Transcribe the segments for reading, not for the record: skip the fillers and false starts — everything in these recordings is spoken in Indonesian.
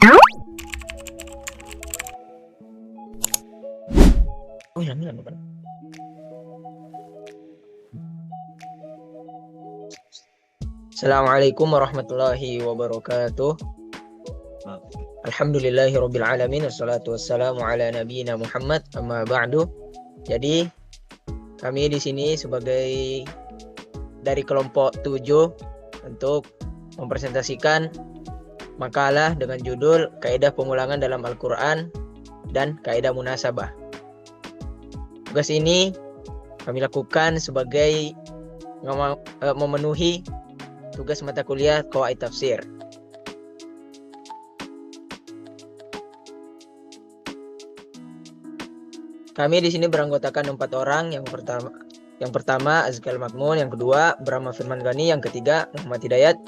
Oh, hilang. Assalamualaikum warahmatullahi wabarakatuh. Alhamdulillahirabbil alamin wassalatu wassalamu ala nabiyyina Muhammad amma ba'du. Jadi kami di sini sebagai dari kelompok 7 untuk mempresentasikan makalah dengan judul Kaidah Pengulangan dalam Al-Qur'an dan Kaidah Munasabah. Tugas ini kami lakukan sebagai memenuhi tugas mata kuliah Qawaid Tafsir. Kami di sini beranggotakan 4 orang. Yang pertama Azkal Makmun, yang kedua Brahma Firman Ghani, yang ketiga Muhammad Hidayat,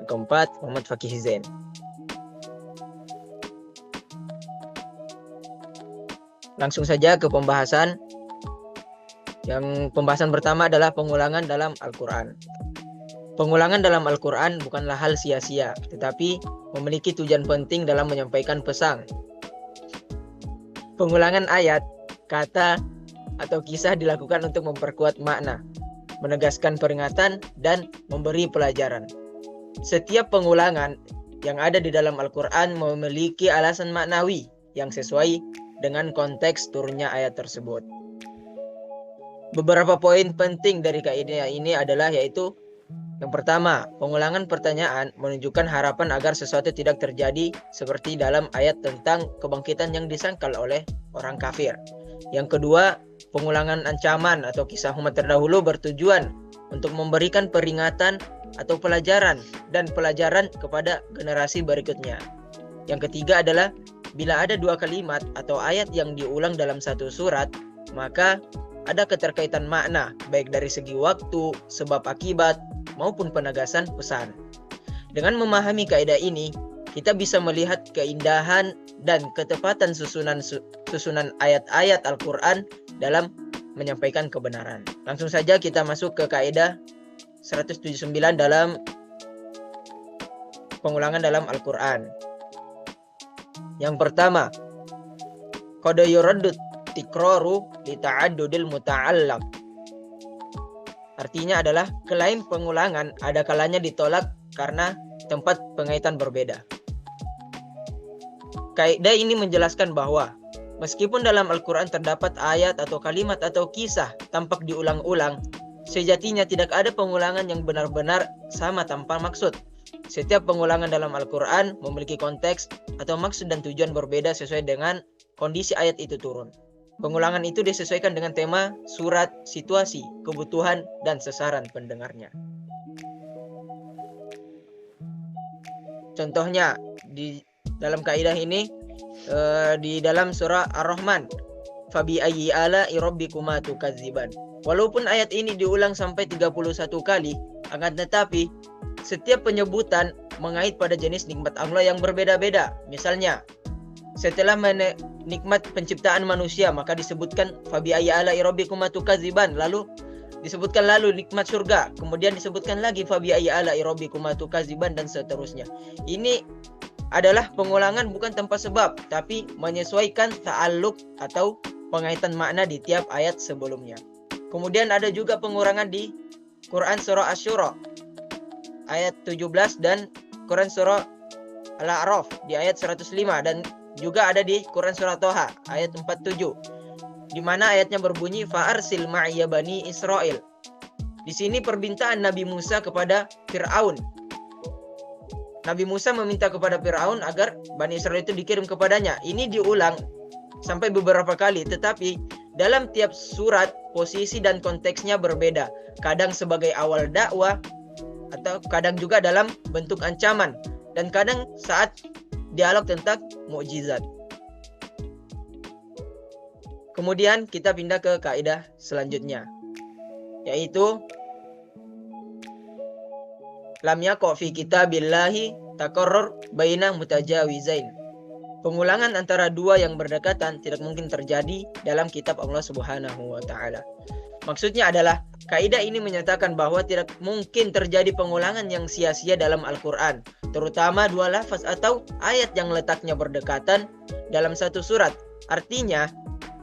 yang keempat Muhammad Fakih Zain. Langsung saja ke pembahasan. Yang pembahasan pertama adalah pengulangan dalam Al-Quran. Pengulangan dalam Al-Quran bukanlah hal sia-sia, tetapi memiliki tujuan penting dalam menyampaikan pesan. Pengulangan ayat, kata, atau kisah dilakukan untuk memperkuat makna, menegaskan peringatan, dan memberi pelajaran. Setiap pengulangan yang ada di dalam Al-Quran memiliki alasan maknawi yang sesuai dengan konteks turunnya ayat tersebut. Beberapa poin penting dari kaidah ini adalah yaitu yang pertama, pengulangan pertanyaan menunjukkan harapan agar sesuatu tidak terjadi seperti dalam ayat tentang kebangkitan yang disangkal oleh orang kafir. Yang kedua, pengulangan ancaman atau kisah umat terdahulu bertujuan untuk memberikan peringatan atau pelajaran kepada generasi berikutnya. Yang ketiga adalah bila ada 2 kalimat atau ayat yang diulang dalam satu surat, maka ada keterkaitan makna baik dari segi waktu, sebab akibat, maupun penegasan pesan. Dengan memahami kaidah ini, kita bisa melihat keindahan dan ketepatan susunan ayat-ayat Al-Quran dalam menyampaikan kebenaran. Langsung saja kita masuk ke kaidah 179 dalam pengulangan dalam Al-Quran. Yang pertama, qad yuraddu tikraru li ta'addudil muta'allaq. Artinya adalah klaim pengulangan ada kalanya ditolak karena tempat pengaitan berbeda. Kaidah ini menjelaskan bahwa meskipun dalam Al-Quran terdapat ayat atau kalimat atau kisah tampak diulang-ulang, sejatinya tidak ada pengulangan yang benar-benar sama tanpa maksud. Setiap pengulangan dalam Al-Quran memiliki konteks atau maksud dan tujuan berbeda sesuai dengan kondisi ayat itu turun. Pengulangan itu disesuaikan dengan tema, surat, situasi, kebutuhan, dan sasaran pendengarnya. Contohnya, di dalam kaidah ini, di dalam surah Ar-Rahman, Fabi ayyi ala'i rabbikuma tukadziban. Walaupun ayat ini diulang sampai 31 kali, akan tetapi setiap penyebutan mengait pada jenis nikmat Allah yang berbeda-beda. Misalnya, setelah nikmat penciptaan manusia, maka disebutkan Fabi ayyi ala'i rabbikuma tukadziban, lalu disebutkan nikmat surga, kemudian disebutkan lagi Fabi ayyi ala'i rabbikuma tukadziban, dan seterusnya. Ini adalah pengulangan bukan tanpa sebab, tapi menyesuaikan ta'alluq atau pengaitan makna di tiap ayat sebelumnya. Kemudian ada juga pengurangan di Quran surah Asy-Syura ayat 17 dan Quran surah Al-A'raf di ayat 105, dan juga ada di Quran surah Thaha ayat 47, di mana ayatnya berbunyi fa'arsil ma'iya bani Israil. Di sini permintaan Nabi Musa kepada Fir'aun. Nabi Musa meminta kepada Fir'aun agar Bani Israel itu dikirim kepadanya. Ini diulang sampai beberapa kali, tetapi dalam tiap surat posisi dan konteksnya berbeda. Kadang sebagai awal dakwah, atau kadang juga dalam bentuk ancaman, dan kadang saat dialog tentang mukjizat. Kemudian kita pindah ke kaidah selanjutnya, yaitu lam yaqa fi kitabillahi takarrur baina mutajawizain. Pengulangan antara dua yang berdekatan tidak mungkin terjadi dalam kitab Allah Subhanahu wa taala. Maksudnya adalah kaidah ini menyatakan bahwa tidak mungkin terjadi pengulangan yang sia-sia dalam Al-Quran. terutama dua lafaz atau ayat yang letaknya berdekatan dalam satu surat. Artinya,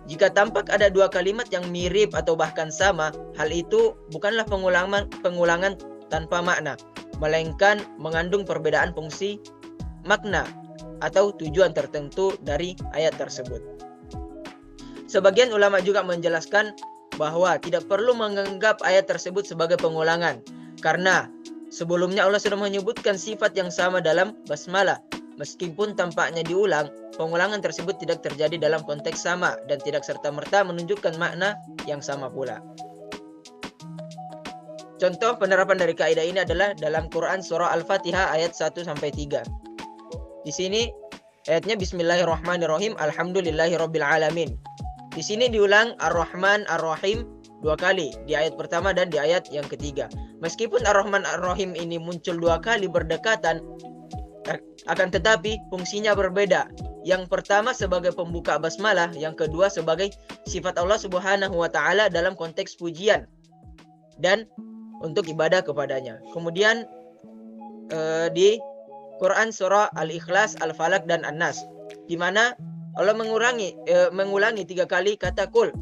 jika tampak ada dua kalimat yang mirip atau bahkan sama, hal itu bukanlah pengulangan tanpa makna, melainkan mengandung perbedaan fungsi, makna, atau tujuan tertentu dari ayat tersebut. Sebagian ulama juga menjelaskan bahwa tidak perlu menganggap ayat tersebut sebagai pengulangan, karena sebelumnya Allah sudah menyebutkan sifat yang sama dalam basmalah. Meskipun tampaknya diulang, pengulangan tersebut tidak terjadi dalam konteks sama dan tidak serta-merta menunjukkan makna yang sama pula. Contoh penerapan dari kaidah ini adalah dalam Quran surah Al-Fatihah ayat 1-3. Di sini ayatnya Bismillahirrahmanirrahim, Alhamdulillahirabbil alamin. Di sini diulang Ar-Rahman Ar-Rahim 2 kali, di ayat pertama dan di ayat yang ketiga. Meskipun Ar-Rahman Ar-Rahim ini muncul 2 kali berdekatan, akan tetapi fungsinya berbeda. Yang pertama sebagai pembuka basmalah, yang kedua sebagai sifat Allah Subhanahu wa taala dalam konteks pujian dan untuk ibadah kepadanya. Kemudian di Quran surah Al-Ikhlas, Al-Falaq dan An-Nas, di mana Allah mengulangi 3 kali kata kul.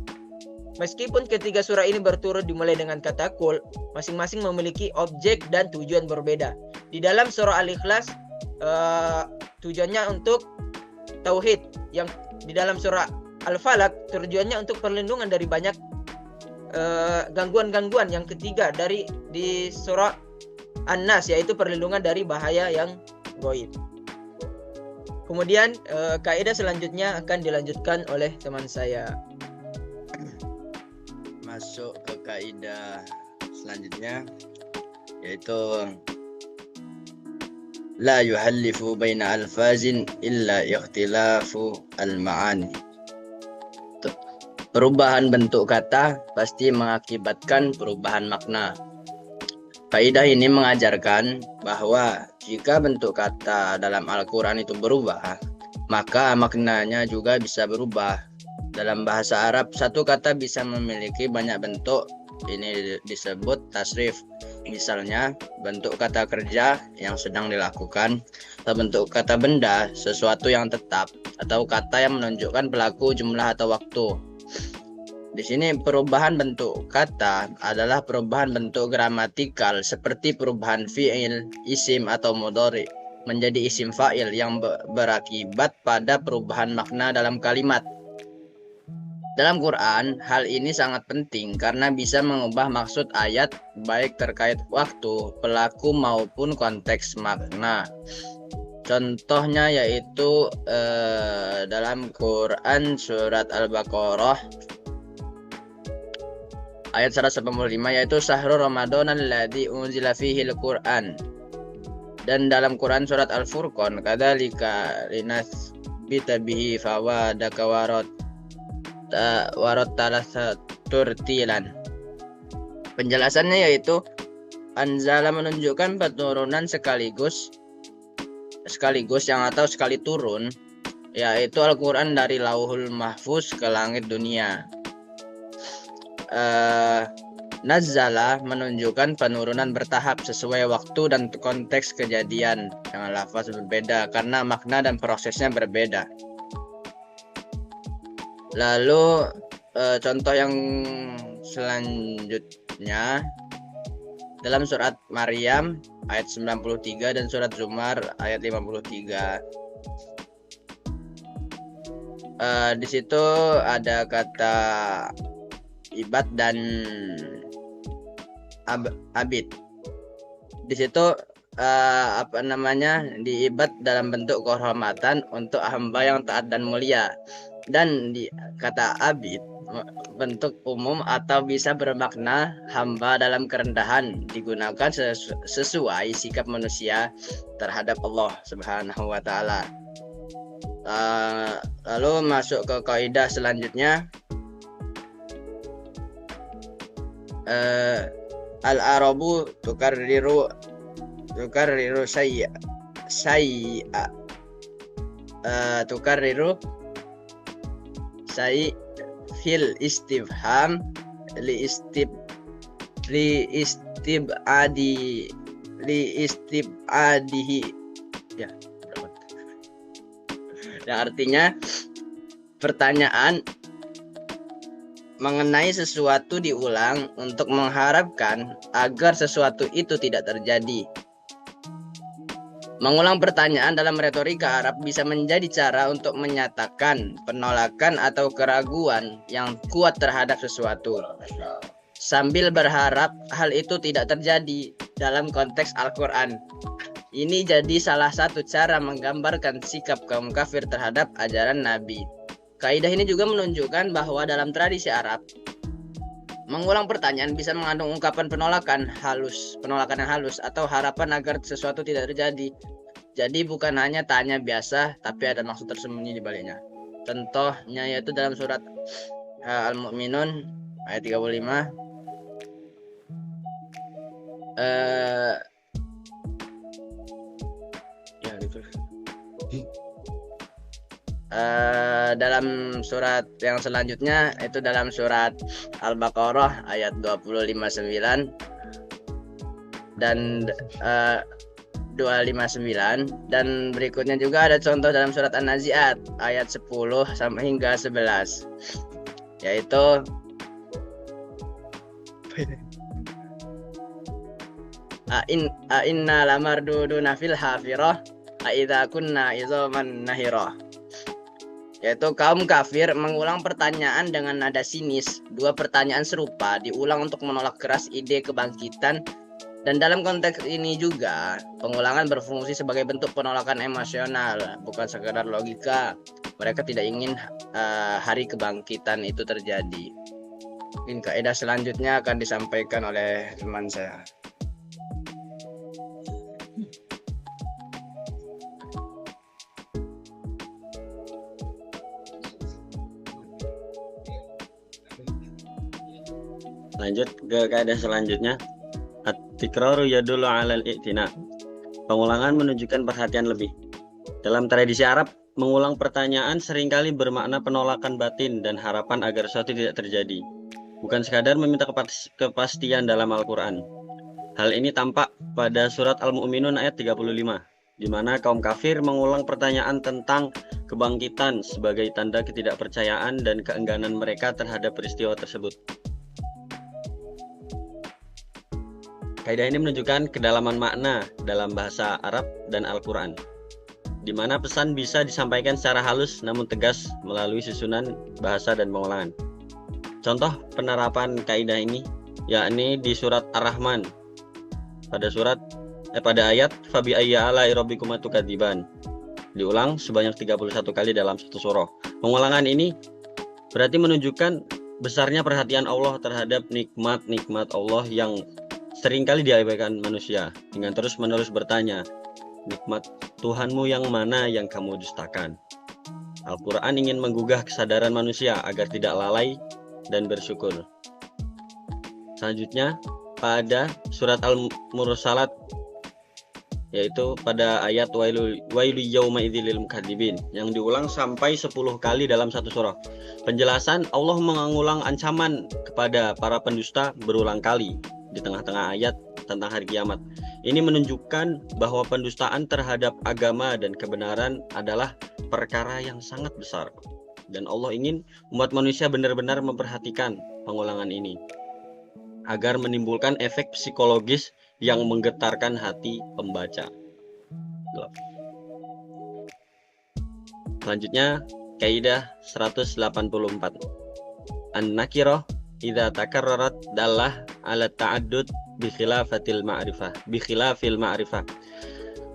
Meskipun ketiga surah ini berturut dimulai dengan kata kul, masing-masing memiliki objek dan tujuan berbeda. Di dalam surah Al-Ikhlas tujuannya untuk tauhid, yang di dalam surah Al-Falaq tujuannya untuk perlindungan dari banyak gangguan-gangguan. Yang ketiga di surah An-Nas, yaitu perlindungan dari bahaya yang gaib. Kemudian kaidah selanjutnya akan dilanjutkan oleh teman saya. Masuk ke kaidah selanjutnya, yaitu la yuhallifu baina alfazin illa ikhtilafu al-ma'ani. Perubahan bentuk kata pasti mengakibatkan perubahan makna. Kaidah ini mengajarkan bahwa jika bentuk kata dalam Al-Quran itu berubah, maka maknanya juga bisa berubah. Dalam bahasa Arab, satu kata bisa memiliki banyak bentuk. Ini disebut tasrif. Misalnya, bentuk kata kerja yang sedang dilakukan, atau bentuk kata benda, sesuatu yang tetap, atau kata yang menunjukkan pelaku, jumlah, atau waktu. Di sini perubahan bentuk kata adalah perubahan bentuk gramatikal seperti perubahan fi'il, isim atau mudhari menjadi isim fa'il yang berakibat pada perubahan makna dalam kalimat. Dalam Quran, hal ini sangat penting karena bisa mengubah maksud ayat baik terkait waktu, pelaku maupun konteks makna. Contohnya yaitu dalam Quran surat Al-Baqarah ayat 185, yaitu Syahrul Ramadan alladzi unzila fihil Qur'an. Dan dalam Quran surat Al-Furqan, kadzalika linasbita bihi fawadaka warot turtilan. Penjelasannya yaitu anzala menunjukkan penurunan sekaligus yang atau sekali turun, yaitu Al-Quran dari Lauhul Mahfuz ke langit dunia. Nazzala menunjukkan penurunan bertahap sesuai waktu dan konteks kejadian dengan lafaz berbeda karena makna dan prosesnya berbeda. Lalu contoh yang selanjutnya dalam surat Maryam ayat 93 dan surat Zumar ayat 53. Di situ ada kata ibad dan abid. Di situ diibad dalam bentuk kehormatan untuk hamba yang taat dan mulia, dan di kata abid bentuk umum atau bisa bermakna hamba dalam kerendahan, digunakan sesuai sikap manusia terhadap Allah Subhanahu wa taala. Lalu masuk ke kaidah selanjutnya. Al-Arabu tukarriru fil istifham li istibadihi Yang artinya pertanyaan mengenai sesuatu diulang untuk mengharapkan agar sesuatu itu tidak terjadi. Mengulang pertanyaan dalam retorika Arab bisa menjadi cara untuk menyatakan penolakan atau keraguan yang kuat terhadap sesuatu, sambil berharap hal itu tidak terjadi dalam konteks Al-Quran. Ini jadi salah satu cara menggambarkan sikap kaum kafir terhadap ajaran Nabi. Kaidah ini juga menunjukkan bahwa dalam tradisi Arab, mengulang pertanyaan bisa mengandung ungkapan penolakan yang halus atau harapan agar sesuatu tidak terjadi. Jadi bukan hanya tanya biasa, tapi ada maksud tersembunyi di baliknya. Contohnya yaitu dalam surat Al-Mu'minun ayat 35. Dalam surat yang selanjutnya itu dalam surat Al-Baqarah ayat 259 dan 259, dan berikutnya juga ada contoh dalam surat An-Nazi'at ayat 10 sampai hingga 11, yaitu inna lamarduduna fil hafirah aidza kunna izaman nahirah. Yaitu kaum kafir mengulang pertanyaan dengan nada sinis. Dua pertanyaan serupa diulang untuk menolak keras ide kebangkitan. Dan dalam konteks ini juga, pengulangan berfungsi sebagai bentuk penolakan emosional, bukan sekedar logika. Mereka tidak ingin hari kebangkitan itu terjadi. Mungkin kaidah selanjutnya akan disampaikan oleh teman saya. Lanjut ke kaidah selanjutnya. At-tikraru yadullu 'alal i'tina. Pengulangan menunjukkan perhatian lebih. Dalam tradisi Arab, mengulang pertanyaan seringkali bermakna penolakan batin dan harapan agar sesuatu tidak terjadi, bukan sekadar meminta kepastian dalam Al-Quran. Hal ini tampak pada surat Al-Mu'minun ayat 35, di mana kaum kafir mengulang pertanyaan tentang kebangkitan sebagai tanda ketidakpercayaan dan keengganan mereka terhadap peristiwa tersebut. Kaidah ini menunjukkan kedalaman makna dalam bahasa Arab dan Al-Quran, di mana pesan bisa disampaikan secara halus namun tegas melalui susunan bahasa dan pengulangan. Contoh penerapan kaidah ini yakni di surat Ar-Rahman pada ayat fabi ayyi ala'i rabbikuma tukadziban, diulang sebanyak 31 kali dalam satu surah. Pengulangan ini berarti menunjukkan besarnya perhatian Allah terhadap nikmat-nikmat Allah yang seringkali diabaikan manusia, dengan terus-menerus bertanya, nikmat Tuhanmu yang mana yang kamu dustakan? Al-Quran ingin menggugah kesadaran manusia agar tidak lalai dan bersyukur. Selanjutnya pada surat Al-Mursalat, yaitu pada ayat wailu yauma idzil lil mukadzibin, yang diulang sampai 10 kali dalam satu surah. Penjelasan Allah mengulang ancaman kepada para pendusta berulang kali di tengah-tengah ayat tentang hari kiamat. Ini menunjukkan bahwa pendustaan terhadap agama dan kebenaran adalah perkara yang sangat besar, dan Allah ingin umat manusia benar-benar memperhatikan pengulangan ini agar menimbulkan efek psikologis yang menggetarkan hati pembaca. Selanjutnya kaidah 184. An-nakirah idza takarrarat dallah ala ta'addud bi khilafil ma'rifah.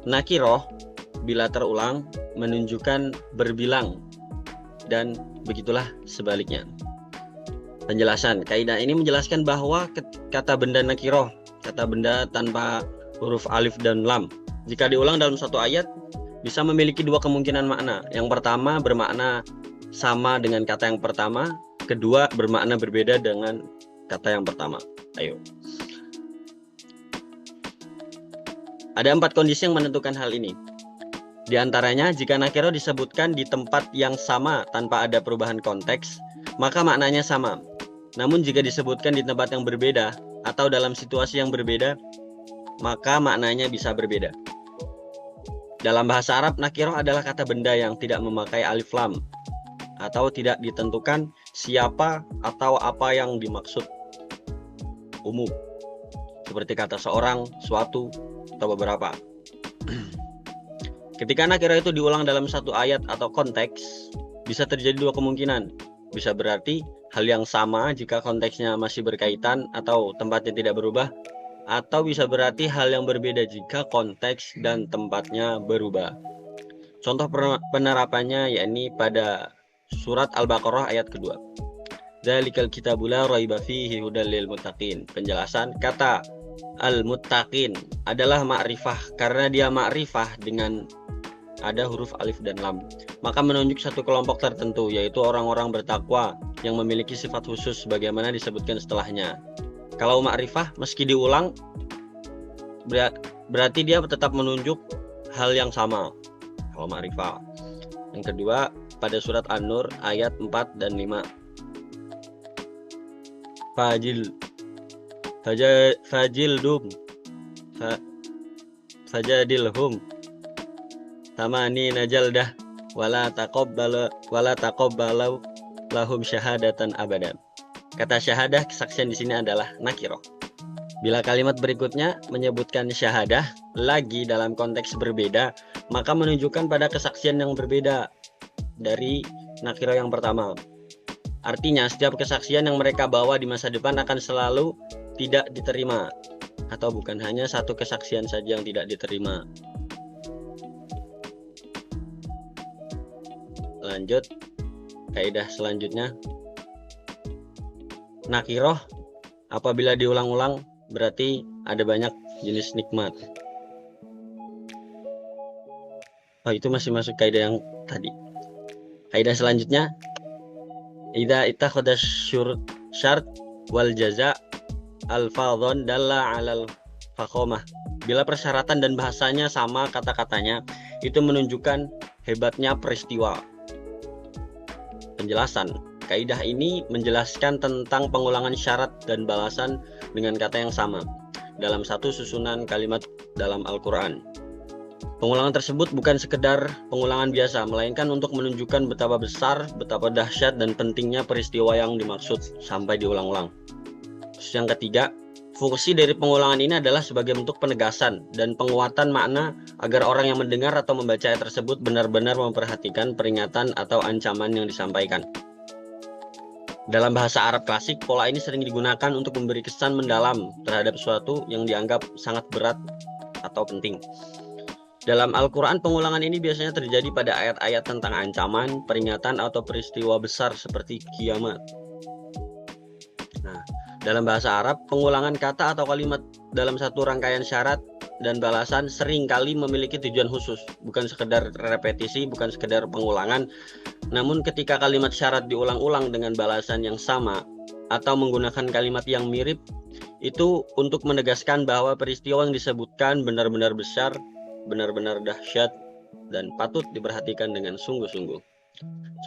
Nakirah bila terulang menunjukkan berbilang, dan begitulah sebaliknya. Penjelasan kaidah ini menjelaskan bahwa kata benda nakirah, kata benda tanpa huruf alif dan lam, jika diulang dalam satu ayat bisa memiliki dua kemungkinan makna. Yang pertama bermakna sama dengan kata yang pertama, kedua bermakna berbeda dengan kata yang pertama. Ada 4 kondisi yang menentukan hal ini. Di antaranya, jika nakirah disebutkan di tempat yang sama tanpa ada perubahan konteks, maka maknanya sama. Namun jika disebutkan di tempat yang berbeda atau dalam situasi yang berbeda, maka maknanya bisa berbeda. Dalam bahasa Arab, nakiroh adalah kata benda yang tidak memakai alif lam atau tidak ditentukan siapa atau apa yang dimaksud, umum, seperti kata seorang, suatu, atau beberapa. Ketika nakiroh itu diulang dalam satu ayat atau konteks, bisa terjadi dua kemungkinan. Bisa berarti hal yang sama jika konteksnya masih berkaitan atau tempatnya tidak berubah, atau bisa berarti hal yang berbeda jika konteks dan tempatnya berubah. Contoh penerapannya yakni pada surat Al-Baqarah ayat kedua. Dzalikal kitabu la raiba fihi hudal lil muttaqin. Penjelasan kata al-muttaqin adalah ma'rifah karena dia ma'rifah dengan ada huruf alif dan lam. Maka menunjuk satu kelompok tertentu, yaitu orang-orang bertakwa yang memiliki sifat khusus sebagaimana disebutkan setelahnya. Kalau ma'rifah meski diulang berarti dia tetap menunjuk hal yang sama. Kalau ma'rifah. Yang kedua pada surat An-Nur ayat 4 dan 5. Fajadilhum tamani najaldah wala taqabbalu lahum syahadatan abadan. Kata syahadah kesaksian di sini adalah nakiroh. Bila kalimat berikutnya menyebutkan syahadah lagi dalam konteks berbeda, maka menunjukkan pada kesaksian yang berbeda dari nakiroh yang pertama. Artinya setiap kesaksian yang mereka bawa di masa depan akan selalu tidak diterima, atau bukan hanya satu kesaksian saja yang tidak diterima. Lanjut, kaidah selanjutnya. Nakiroh apabila diulang-ulang berarti ada banyak jenis nikmat. Oh, itu masih masuk kaidah yang tadi. Kaidah selanjutnya, idza ittakhadha syart wal jaza al-fadhon dalla 'alal faqamah. Bila persyaratan dan bahasanya sama kata-katanya, itu menunjukkan hebatnya peristiwa. Penjelasan. Kaidah ini menjelaskan tentang pengulangan syarat dan balasan dengan kata yang sama dalam satu susunan kalimat dalam Al-Quran. Pengulangan tersebut bukan sekedar pengulangan biasa, melainkan untuk menunjukkan betapa besar, betapa dahsyat dan pentingnya peristiwa yang dimaksud sampai diulang-ulang. Terus yang ketiga, fungsi dari pengulangan ini adalah sebagai bentuk penegasan dan penguatan makna agar orang yang mendengar atau membaca ayat tersebut benar-benar memperhatikan peringatan atau ancaman yang disampaikan. Dalam bahasa Arab klasik, pola ini sering digunakan untuk memberi kesan mendalam terhadap sesuatu yang dianggap sangat berat atau penting. Dalam Al-Quran, pengulangan ini biasanya terjadi pada ayat-ayat tentang ancaman, peringatan, atau peristiwa besar seperti kiamat. Nah, dalam bahasa Arab, pengulangan kata atau kalimat dalam satu rangkaian syarat dan balasan sering kali memiliki tujuan khusus, bukan sekedar repetisi, bukan sekedar pengulangan. Namun ketika kalimat syarat diulang-ulang dengan balasan yang sama atau menggunakan kalimat yang mirip, itu untuk menegaskan bahwa peristiwa yang disebutkan benar-benar besar, benar-benar dahsyat, dan patut diperhatikan dengan sungguh-sungguh.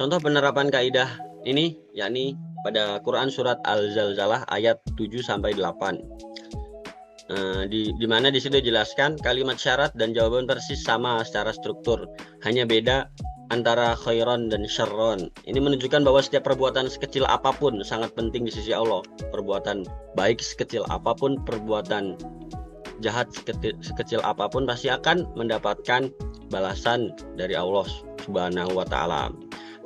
Contoh penerapan kaidah ini yakni pada Quran surat Al-Zalzalah ayat 7-8. Di mana di situ dijelaskan kalimat syarat dan jawaban persis sama secara struktur, hanya beda antara khairon dan syarron. Ini menunjukkan bahwa setiap perbuatan sekecil apapun sangat penting di sisi Allah. Perbuatan baik sekecil apapun, perbuatan jahat sekecil apapun pasti akan mendapatkan balasan dari Allah Subhanahu wa taala.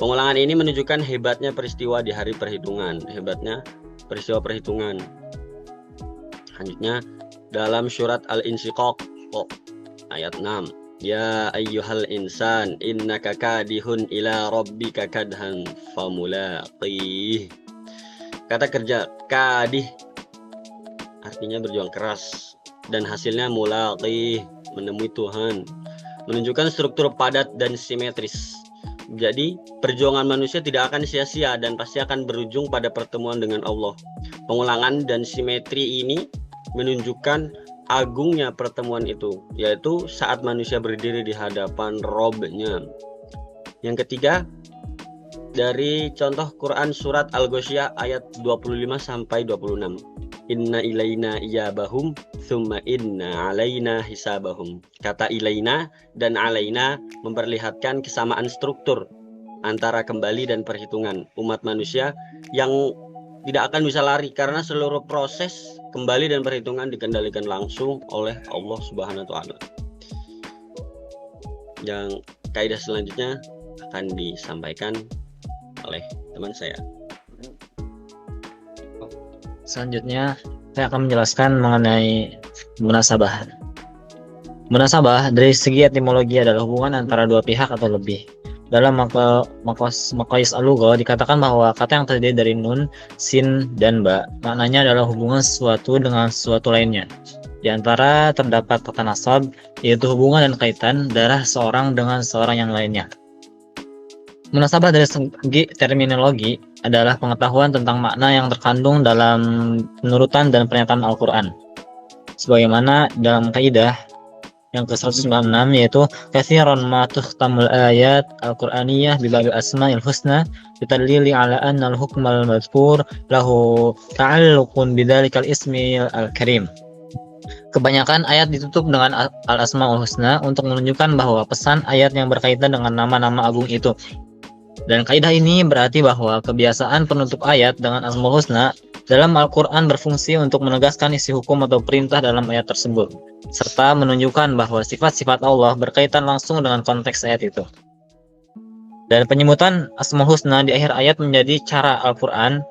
Pengulangan ini menunjukkan hebatnya peristiwa di hari perhitungan, hebatnya peristiwa perhitungan. Selanjutnya dalam surat Al-Insyiqaq ayat 6. Ya ayyuhal insan innaka kadihun ila rabbika kadhan famulaqih. Kata kerja kadih artinya berjuang keras dan hasilnya mulaqih, menemui Tuhan. Menunjukkan struktur padat dan simetris. Jadi perjuangan manusia tidak akan sia-sia dan pasti akan berujung pada pertemuan dengan Allah. Pengulangan dan simetri ini menunjukkan agungnya pertemuan itu, yaitu saat manusia berdiri di hadapan Robnya. Yang ketiga, dari contoh Quran surat Al-Ghasyiyah ayat 25-26. inna ilaina iyabahum thumma inna alaina hisabahum. Kata ilaina dan alaina memperlihatkan kesamaan struktur antara kembali dan perhitungan umat manusia yang tidak akan bisa lari karena seluruh proses kembali dan perhitungan dikendalikan langsung oleh Allah Subhanahu wa taala. Yang kaidah selanjutnya akan disampaikan oleh teman saya. Selanjutnya saya akan menjelaskan mengenai munasabah. Munasabah dari segi etimologi adalah hubungan antara dua pihak atau lebih. Dalam Maqayis al-Lugha dikatakan bahwa kata yang terdiri dari nun, sin, dan ba maknanya adalah hubungan sesuatu dengan sesuatu lainnya. Di antara terdapat kata nasab, yaitu hubungan dan kaitan darah seorang dengan seorang yang lainnya. Munasabah dari segi terminologi adalah pengetahuan tentang makna yang terkandung dalam penurutan dan pernyataan Al-Quran. Sebagaimana dalam kaidah yang ke-196 yaitu katsiran ma tukhtamul ayat al-Qur'aniyah bi babil asma'il husna bitadlili ala anna al-hukmal madhkur lahu ta'alluqun bidzalikal ismi al-karim. Kebanyakan ayat ditutup dengan al-asma'ul husna untuk menunjukkan bahwa pesan ayat yang berkaitan dengan nama-nama agung itu. Dan kaidah ini berarti bahwa kebiasaan penutup ayat dengan asmaul husna dalam Al-Quran berfungsi untuk menegaskan isi hukum atau perintah dalam ayat tersebut, serta menunjukkan bahwa sifat-sifat Allah berkaitan langsung dengan konteks ayat itu. Dan penyebutan asmaul husna di akhir ayat menjadi cara Al-Quran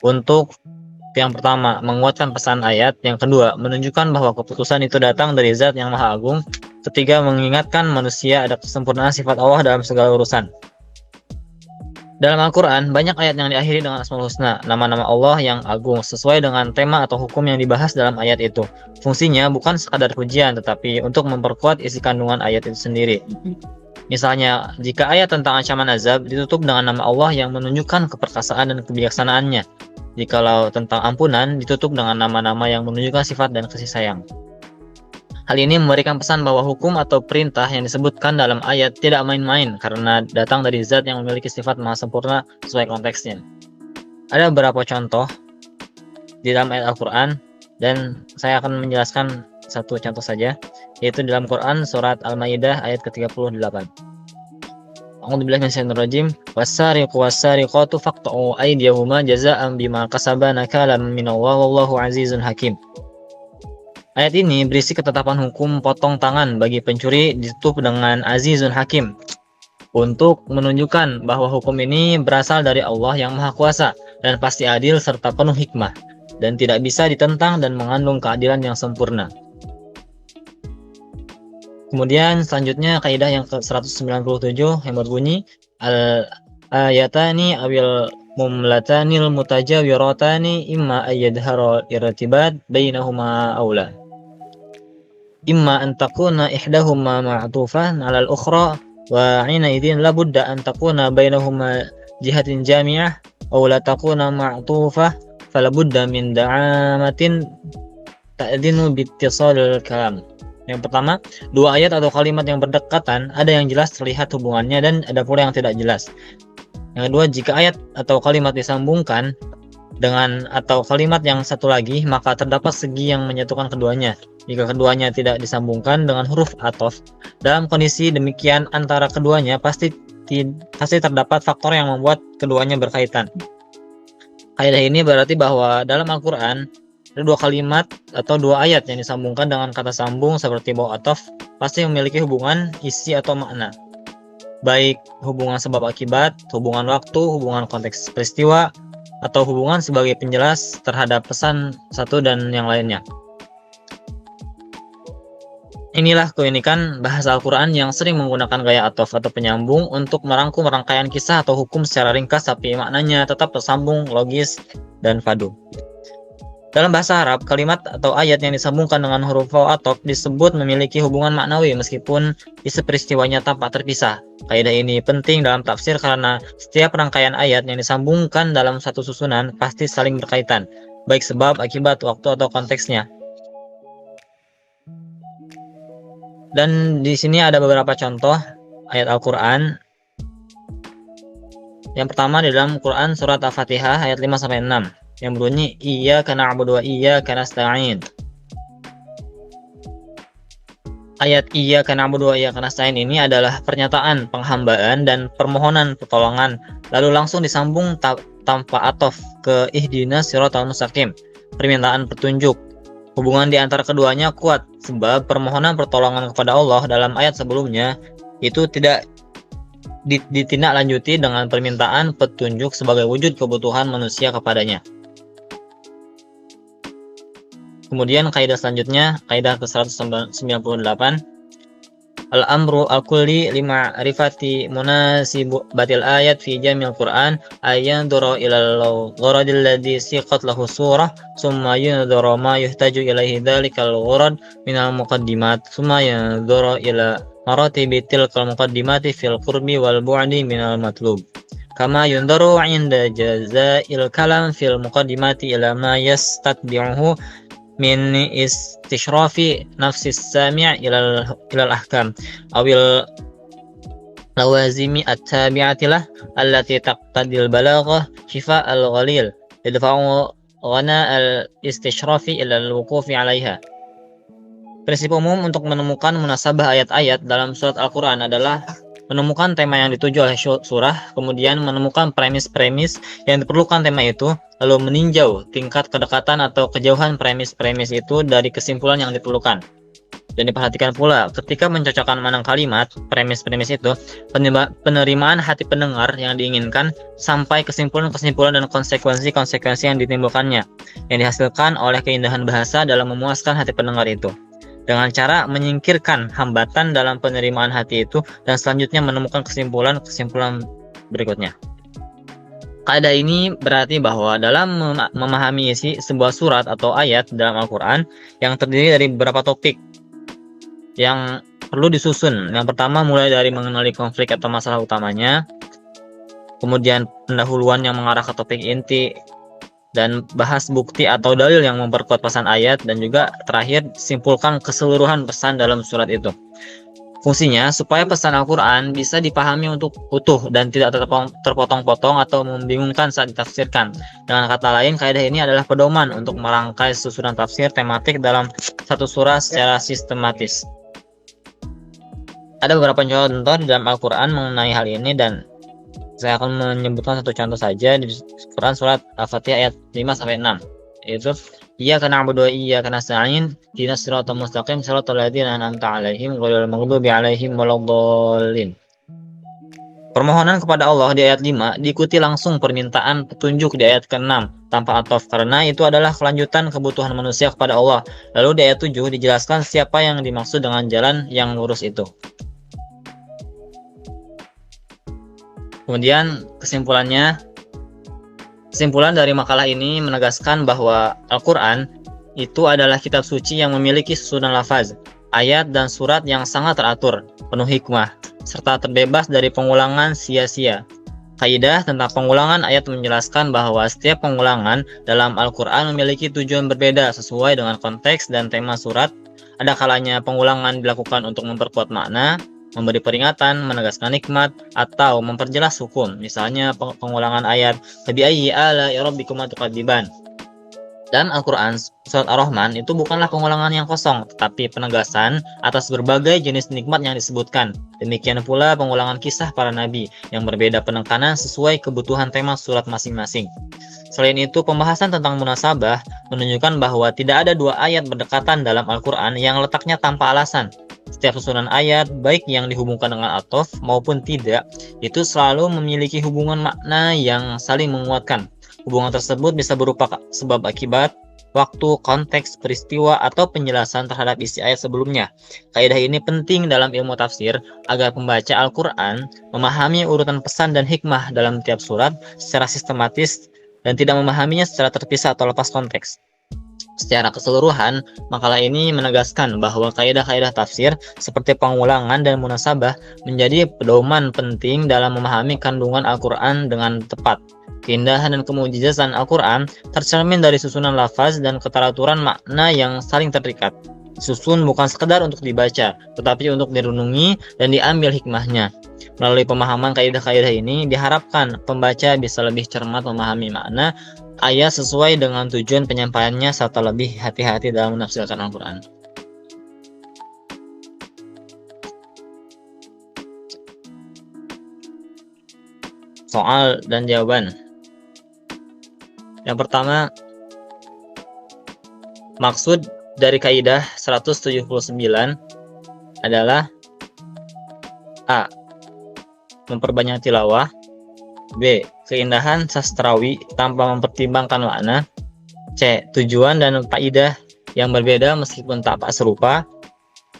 untuk yang pertama, menguatkan pesan ayat. Yang kedua, menunjukkan bahwa keputusan itu datang dari Zat yang Maha Agung. Ketiga, mengingatkan manusia ada kesempurnaan sifat Allah dalam segala urusan. Dalam Al-Quran, banyak ayat yang diakhiri dengan Asmaul Husna, nama-nama Allah yang agung, sesuai dengan tema atau hukum yang dibahas dalam ayat itu. Fungsinya bukan sekadar pujian, tetapi untuk memperkuat isi kandungan ayat itu sendiri. Misalnya, jika ayat tentang ancaman azab ditutup dengan nama Allah yang menunjukkan keperkasaan dan kebijaksanaannya. Jikalau tentang ampunan ditutup dengan nama-nama yang menunjukkan sifat dan kasih sayang. Hal ini memberikan pesan bahwa hukum atau perintah yang disebutkan dalam ayat tidak main-main karena datang dari Zat yang memiliki sifat maha sempurna sesuai konteksnya. Ada beberapa contoh di dalam ayat Al-Quran dan saya akan menjelaskan satu contoh saja, yaitu dalam Quran surat Al-Maidah ayat ke-38. A'udzubillahi minasyaitonirrajim. Was-sariqu was-sariqatu faqta'u aydiyahuma jazaa'an bima kasaba nakalan minallahi wallahu azizun hakim. Ayat ini berisi ketetapan hukum potong tangan bagi pencuri ditutup dengan Azizun Hakim untuk menunjukkan bahwa hukum ini berasal dari Allah yang Maha Kuasa dan pasti adil serta penuh hikmah dan tidak bisa ditentang dan mengandung keadilan yang sempurna. Kemudian selanjutnya kaidah yang ke-197 yang berbunyi al-ayatani awil mumlatanil mutajawiratani imma ayyadhara irtibat bainahuma aula. Imma an takuna ihdahuma ma'tufan 'ala al-ukhra wa 'ina idzin la budda an takuna bainahuma jihatin jami'ah aw la takuna ma'tufah fala budda min da'amatin ta'dinu bi ittisalil kalam. Yang pertama, dua ayat atau kalimat yang berdekatan ada yang jelas terlihat hubungannya dan ada pula yang tidak jelas. Yang kedua, jika ayat atau kalimat disambungkan dengan atau kalimat yang satu lagi, maka terdapat segi yang menyatukan keduanya. Jika keduanya tidak disambungkan dengan huruf athof, dalam kondisi demikian antara keduanya pasti terdapat faktor yang membuat keduanya berkaitan. Kaidah ini berarti bahwa dalam Al-Quran ada dua kalimat atau dua ayat yang disambungkan dengan kata sambung seperti bau athof pasti memiliki hubungan isi atau makna. Baik hubungan sebab akibat, hubungan waktu, hubungan konteks peristiwa, atau hubungan sebagai penjelas terhadap pesan satu dan yang lainnya. Inilah keunikan bahasa Al-Quran yang sering menggunakan gaya athof atau penyambung untuk merangkum rangkaian kisah atau hukum secara ringkas tapi maknanya tetap tersambung, logis, dan padu. Dalam bahasa Arab, kalimat atau ayat yang disambungkan dengan huruf waw athof disebut memiliki hubungan maknawi meskipun isi peristiwanya tampak terpisah. Kaidah ini penting dalam tafsir karena setiap rangkaian ayat yang disambungkan dalam satu susunan pasti saling berkaitan, baik sebab, akibat, waktu, atau konteksnya. Dan di sini ada beberapa contoh ayat Al-Quran. Yang pertama di dalam Quran surat Al-Fatihah ayat 5-6. yang berbunyi iyyaka na'budu wa iyyaka nasta'in. Ayat iyyaka na'budu wa iyyaka nasta'in ini adalah pernyataan penghambaan dan permohonan pertolongan, lalu langsung disambung tanpa atof ke ihdinas siratal mustaqim, permintaan petunjuk. Hubungan di antara keduanya kuat sebab permohonan pertolongan kepada Allah dalam ayat sebelumnya itu tidak ditindaklanjuti dengan permintaan petunjuk sebagai wujud kebutuhan manusia kepadanya. Kemudian kaidah selanjutnya, kaidah ke-198, al-amru al-kulli lima rifati munasibu batil ayat fi jamil Qur'an ayyan dura ilal gharadil ladzi siqat lahu surah summa yunzuru ma yuhtaju ilaihi dzalikal ghurad minal muqaddimat summa yunzuru ila maratibi tilkal muqaddimati fil qurbi wal bu'di minal matlub kama yunzuru 'inda jazaa'il kalam fil muqaddimati ila ma yastatbi'uhu min istishrafi nafsis sami' ilal ahkam awil lawazimi at-tabi'ati lah allati taqtadil balaghah shifa al-ghalil yadfa'u ghana al-istishrafi ilal wuqufi 'alaiha. Prinsip umum untuk menemukan munasabah ayat-ayat dalam surat Al-Quran adalah menemukan tema yang dituju oleh surah, kemudian menemukan premis-premis yang diperlukan tema itu, lalu meninjau tingkat kedekatan atau kejauhan premis-premis itu dari kesimpulan yang diperlukan. Dan diperhatikan pula ketika mencocokkan manang kalimat premis-premis itu, penerimaan hati pendengar yang diinginkan sampai kesimpulan-kesimpulan dan konsekuensi-konsekuensi yang ditimbulkannya, yang dihasilkan oleh keindahan bahasa dalam memuaskan hati pendengar itu, dengan cara menyingkirkan hambatan dalam penerimaan hati itu dan selanjutnya menemukan kesimpulan-kesimpulan berikutnya. Kaidah ini berarti bahwa dalam memahami isi sebuah surat atau ayat dalam Al-Quran yang terdiri dari beberapa topik yang perlu disusun. Yang pertama mulai dari mengenali konflik atau masalah utamanya, kemudian pendahuluan yang mengarah ke topik inti, dan bahas bukti atau dalil yang memperkuat pesan ayat, dan juga terakhir simpulkan keseluruhan pesan dalam surat itu. Fungsinya supaya pesan Al-Quran bisa dipahami untuk utuh dan tidak terpotong-potong atau membingungkan saat ditafsirkan. Dengan kata lain, kaidah ini adalah pedoman untuk merangkai susunan tafsir tematik dalam satu surah secara sistematis. Ada beberapa contoh di dalam Al-Quran mengenai hal ini, dan saya akan menyebutkan satu contoh saja di Quran surat Al-Fatihah ayat 5-6, yaitu iyyaka na'budu wa iyyaka nasta'in ihdinas siratal mustaqim siratal ladzina an'amta 'alaihim ghairil maghdubi 'alaihim waladdallin. Permohonan kepada Allah di ayat 5 diikuti langsung permintaan petunjuk di ayat ke-6 tanpa atof, karena itu adalah kelanjutan kebutuhan manusia kepada Allah. Lalu di ayat 7 dijelaskan siapa yang dimaksud dengan jalan yang lurus itu. Kemudian kesimpulan dari makalah ini menegaskan bahwa Al-Quran itu adalah kitab suci yang memiliki susunan lafaz, ayat dan surat yang sangat teratur, penuh hikmah, serta terbebas dari pengulangan sia-sia. Kaidah tentang pengulangan ayat menjelaskan bahwa setiap pengulangan dalam Al-Quran memiliki tujuan berbeda sesuai dengan konteks dan tema surat. Ada kalanya pengulangan dilakukan untuk memperkuat makna, memberi peringatan, menegaskan nikmat, atau memperjelas hukum. Misalnya pengulangan ayat fabi'ayyi ala'i rabbikuma tukadziban. Dan Al-Quran surat Ar-Rahman itu bukanlah pengulangan yang kosong, tetapi penegasan atas berbagai jenis nikmat yang disebutkan. Demikian pula pengulangan kisah para nabi yang berbeda penekanan sesuai kebutuhan tema surat masing-masing. Selain itu, pembahasan tentang munasabah menunjukkan bahwa tidak ada dua ayat berdekatan dalam Al-Quran yang letaknya tanpa alasan. Setiap susunan ayat, baik yang dihubungkan dengan atof maupun tidak, itu selalu memiliki hubungan makna yang saling menguatkan. Hubungan tersebut bisa berupa sebab akibat, waktu, konteks, peristiwa, atau penjelasan terhadap isi ayat sebelumnya. Kaidah ini penting dalam ilmu tafsir agar pembaca Al-Quran memahami urutan pesan dan hikmah dalam tiap surat secara sistematis dan tidak memahaminya secara terpisah atau lepas konteks. Secara keseluruhan, makalah ini menegaskan bahwa kaidah-kaidah tafsir seperti pengulangan dan munasabah menjadi pedoman penting dalam memahami kandungan Al-Quran dengan tepat. Keindahan dan kemujizatan Al-Quran tercermin dari susunan lafaz dan keteraturan makna yang saling terikat. Susun bukan sekedar untuk dibaca, tetapi untuk direnungi dan diambil hikmahnya. Melalui pemahaman kaidah-kaidah ini, diharapkan pembaca bisa lebih cermat memahami makna ayat sesuai dengan tujuan penyampaiannya serta lebih hati-hati dalam menafsirkan Al-Quran. Soal dan jawaban. Yang pertama, maksud dari kaidah 179 adalah A. Memperbanyak tilawah. B. Keindahan sastrawi tanpa mempertimbangkan makna. C. Tujuan dan kaidah yang berbeda meskipun tak serupa.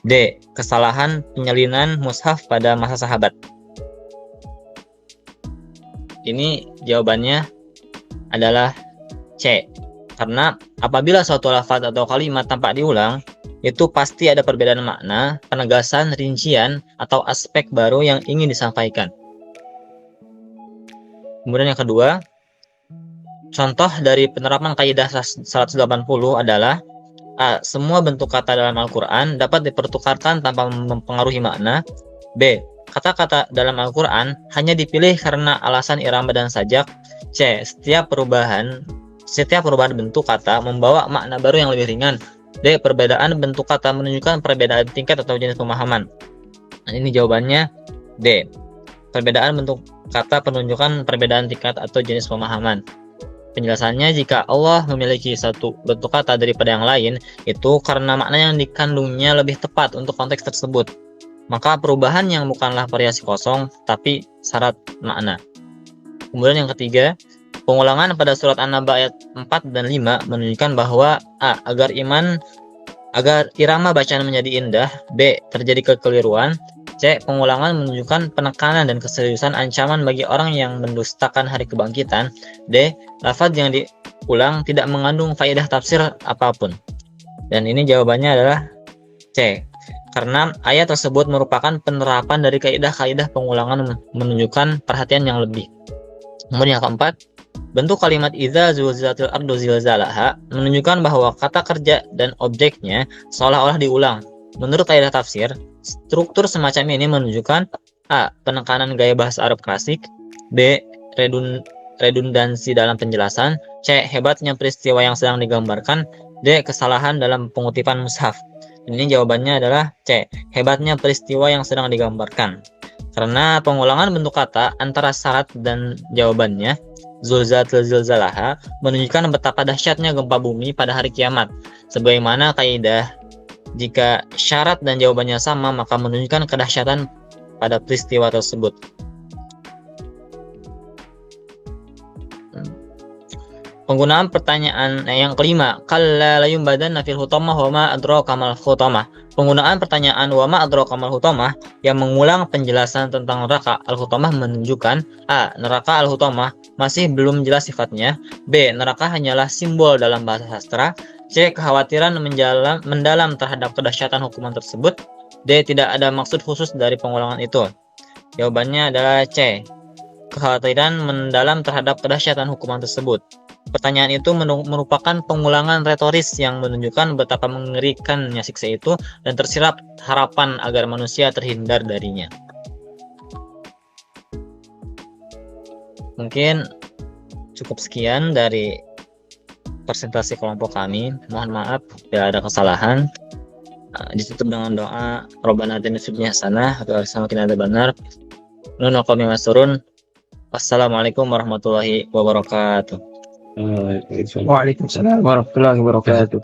D. Kesalahan penyalinan mushaf pada masa sahabat. Ini jawabannya adalah C. Karena apabila suatu lafaz atau kalimat tampak diulang, itu pasti ada perbedaan makna, penegasan, rincian, atau aspek baru yang ingin disampaikan. Kemudian yang kedua, contoh dari penerapan kaidah 180 adalah A. Semua bentuk kata dalam Al-Quran dapat dipertukarkan tanpa mempengaruhi makna. B. Kata-kata dalam Al-Quran hanya dipilih karena alasan irama dan sajak. C. Setiap perubahan bentuk kata membawa makna baru yang lebih ringan. D. Perbedaan bentuk kata menunjukkan perbedaan tingkat atau jenis pemahaman. Nah, ini jawabannya D. Perbedaan bentuk kata menunjukkan perbedaan tingkat atau jenis pemahaman. Penjelasannya, jika Allah memiliki satu bentuk kata daripada yang lain, itu karena makna yang dikandungnya lebih tepat untuk konteks tersebut. Maka perubahan yang bukanlah variasi kosong, tapi syarat makna. Kemudian yang ketiga, pengulangan pada surat An-Naba ayat 4 dan 5 menunjukkan bahwa A. Agar irama bacaan menjadi indah. B. Terjadi kekeliruan. C. Pengulangan menunjukkan penekanan dan keseriusan ancaman bagi orang yang mendustakan hari kebangkitan. D. Lafaz yang diulang tidak mengandung faedah tafsir apapun. Dan ini jawabannya adalah C. Karena ayat tersebut merupakan penerapan dari kaidah-kaidah pengulangan menunjukkan perhatian yang lebih. Kemudian yang keempat, bentuk kalimat idza zulzilatil ardu zilzalaha menunjukkan bahwa kata kerja dan objeknya seolah-olah diulang. Menurut kaidah tafsir, struktur semacam ini menunjukkan A. Penekanan gaya bahasa Arab klasik. B. Redundansi dalam penjelasan. C. Hebatnya peristiwa yang sedang digambarkan. D. Kesalahan dalam pengutipan mushaf. Ini jawabannya adalah C. Hebatnya peristiwa yang sedang digambarkan. Karena pengulangan bentuk kata antara syarat dan jawabannya, zulzilatil zilzalaha, menunjukkan betapa dahsyatnya gempa bumi pada hari kiamat. Sebagaimana kaidah, jika syarat dan jawabannya sama, maka menunjukkan kedahsyatan pada peristiwa tersebut. Penggunaan pertanyaan yang kelima, kalla la yumbadanna fil hutamah wa ma adraka mal hutamah. Penggunaan pertanyaan wa ma adraka mal hutamah yang mengulang penjelasan tentang neraka al-hutamah menunjukkan A. Neraka al-hutamah masih belum jelas sifatnya. B. Neraka hanyalah simbol dalam bahasa sastra. C. Kekhawatiran mendalam terhadap kedahsyatan hukuman tersebut. D. Tidak ada maksud khusus dari pengulangan itu. Jawabannya adalah C. Kekhawatiran mendalam terhadap kedahsyatan hukuman tersebut. Pertanyaan itu merupakan pengulangan retoris yang menunjukkan betapa mengerikannya siksa itu dan tersirat harapan agar manusia terhindar darinya. Mungkin cukup sekian dari presentasi kelompok kami. Mohon maaf bila ada kesalahan. Ditutup dengan doa Rabbana atina fid dunya hasanah wa qina adzabannar. Nun qawmi masrun. Wassalamualaikum warahmatullahi wabarakatuh. Waalaikumsalam warahmatullahi wabarakatuh.